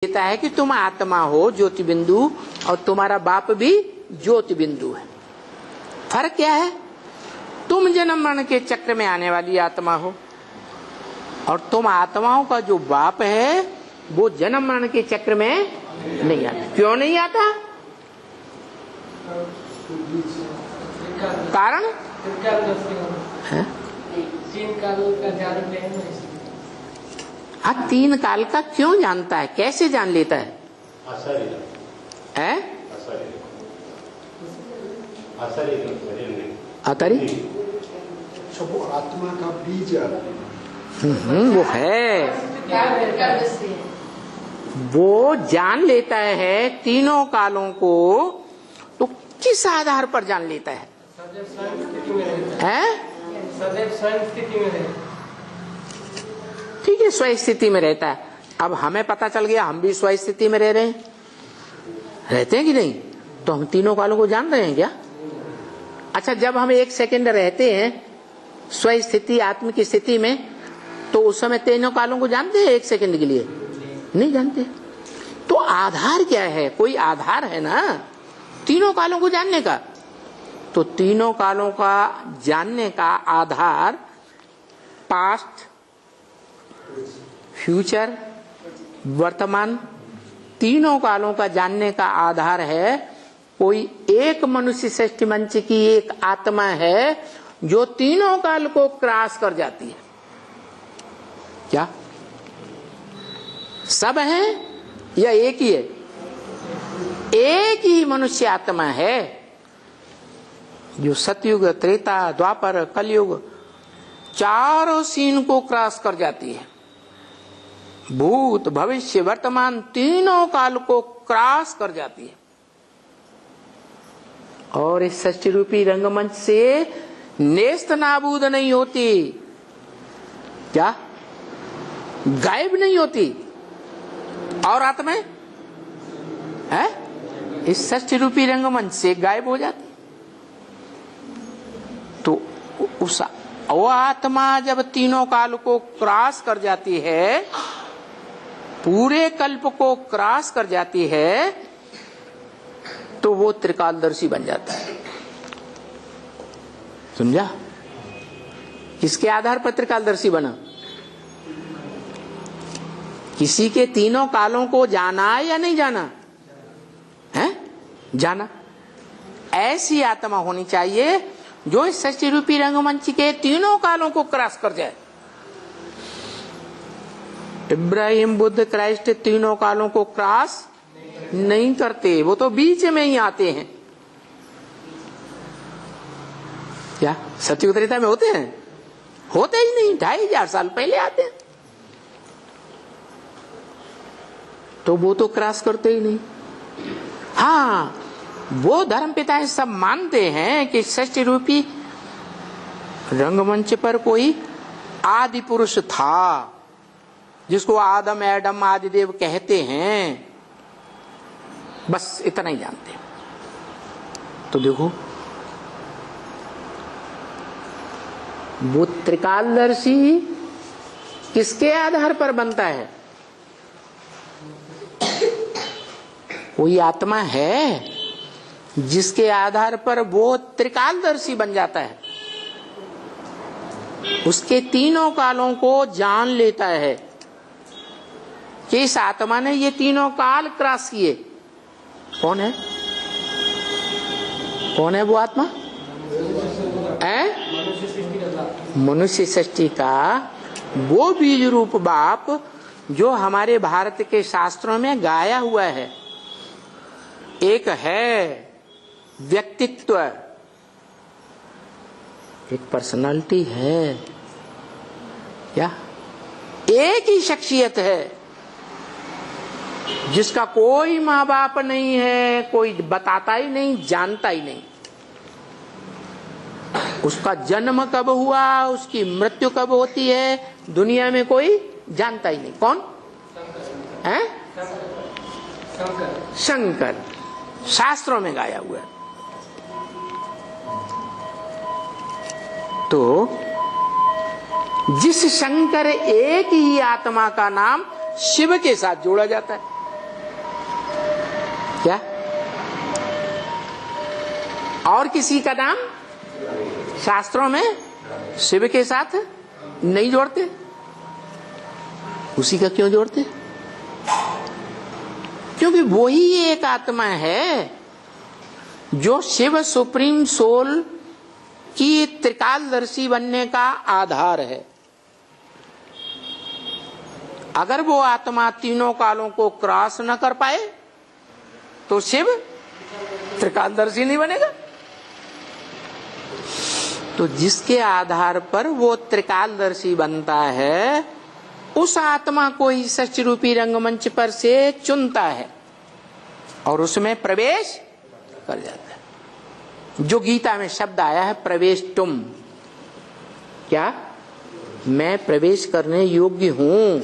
कहता है कि तुम आत्मा हो ज्योति बिंदु और तुम्हारा बाप भी ज्योति बिंदु है। फर्क क्या है? तुम जन्म मरण के चक्र में आने वाली आत्मा हो और तुम आत्माओं का जो बाप है वो जन्म मरण के चक्र में नहीं आता। क्यों नहीं आता? कारण है? हाँ, तीन काल का क्यों जानता है? कैसे जान लेता है? अतरी वो आत्मा का बीज वो है, वो जान लेता है तीनों कालों को। तो किस आधार पर जान लेता है? ठीक है, स्व स्थिति में रहता है। अब हमें पता चल गया हम भी स्व स्थिति में रह रहे हैं, रहते हैं कि नहीं? तो हम तीनों कालों को जान रहे हैं क्या? अच्छा, जब हम एक सेकंड रहते हैं स्व स्थिति आत्मिक स्थिति में, तो उस समय तीनों कालों को जानते हैं? एक सेकंड के लिए नहीं जानते। तो आधार क्या है? कोई आधार है ना तीनों कालों को जानने का। तो तीनों कालों का जानने का आधार पास्ट, फ्यूचर, वर्तमान, तीनों कालों का जानने का आधार है कोई एक मनुष्य सृष्टि मंच की एक आत्मा है जो तीनों काल को क्रॉस कर जाती है। क्या सब है या एक ही है? एक ही मनुष्य आत्मा है जो सतयुग, त्रेता, द्वापर, कलयुग चारों सीन को क्रॉस कर जाती है। भूत, भविष्य, वर्तमान तीनों काल को क्रॉस कर जाती है और इस सृष्टि रूपी रंगमंच से नेस्त नाबूद नहीं होती। क्या? गायब नहीं होती। और आत्माएं है इस सृष्टि रूपी रंगमंच से गायब हो जाती। तो उस वो आत्मा जब तीनों काल को क्रॉस कर जाती है, पूरे कल्प को क्रॉस कर जाती है, तो वो त्रिकालदर्शी बन जाता है। समझा? किसके आधार पर त्रिकालदर्शी बना? किसी के तीनों कालों को जाना या नहीं जाना है? जाना। ऐसी आत्मा होनी चाहिए जो इस सृष्टि रूपी रंगमंच के तीनों कालों को क्रॉस कर जाए। इब्राहिम, बुद्ध, क्राइस्ट तीनों कालों को क्रॉस नहीं करते, वो तो बीच में ही आते हैं। क्या सतयुग त्रेता में होते हैं? होते ही नहीं, 2500 साल पहले आते हैं। तो वो तो क्रॉस करते ही नहीं। हाँ, वो धर्म पिता सब मानते हैं कि सृष्टि रूपी रंगमंच पर कोई आदि पुरुष था जिसको आदम, एडम, आदिदेव कहते हैं। बस इतना ही जानते हैं। तो देखो, वो त्रिकालदर्शी किसके आधार पर बनता है? कोई आत्मा है जिसके आधार पर वो त्रिकालदर्शी बन जाता है, उसके तीनों कालों को जान लेता है कि इस आत्मा ने ये तीनों काल क्रॉस किए। कौन है? कौन है वो आत्मा? मनुष्य सृष्टि का वो बीज रूप बाप जो हमारे भारत के शास्त्रों में गाया हुआ है। एक है व्यक्तित्व, एक पर्सनालिटी है। क्या? एक ही शख्सियत है जिसका कोई माँ बाप नहीं है, कोई बताता ही नहीं, जानता ही नहीं। उसका जन्म कब हुआ, उसकी मृत्यु कब होती है, दुनिया में कोई जानता ही नहीं। कौन है? शंकर। शास्त्रों में गाया हुआ है। तो जिस शंकर एक ही आत्मा का नाम शिव के साथ जोड़ा जाता है। क्या? और किसी का नाम शास्त्रों में शिव के साथ नहीं जोड़ते, उसी का क्यों जोड़ते? क्योंकि वो ही एक आत्मा है जो शिव सुप्रीम सोल की त्रिकालदर्शी बनने का आधार है। अगर वो आत्मा तीनों कालों को क्रॉस न कर पाए तो शिव त्रिकालदर्शी नहीं बनेगा। तो जिसके आधार पर वो त्रिकालदर्शी बनता है उस आत्मा को ही सच रूपी रंगमंच पर से चुनता है और उसमें प्रवेश कर जाता है। जो गीता में शब्द आया है प्रवेश तुम, क्या मैं प्रवेश करने योग्य हूं,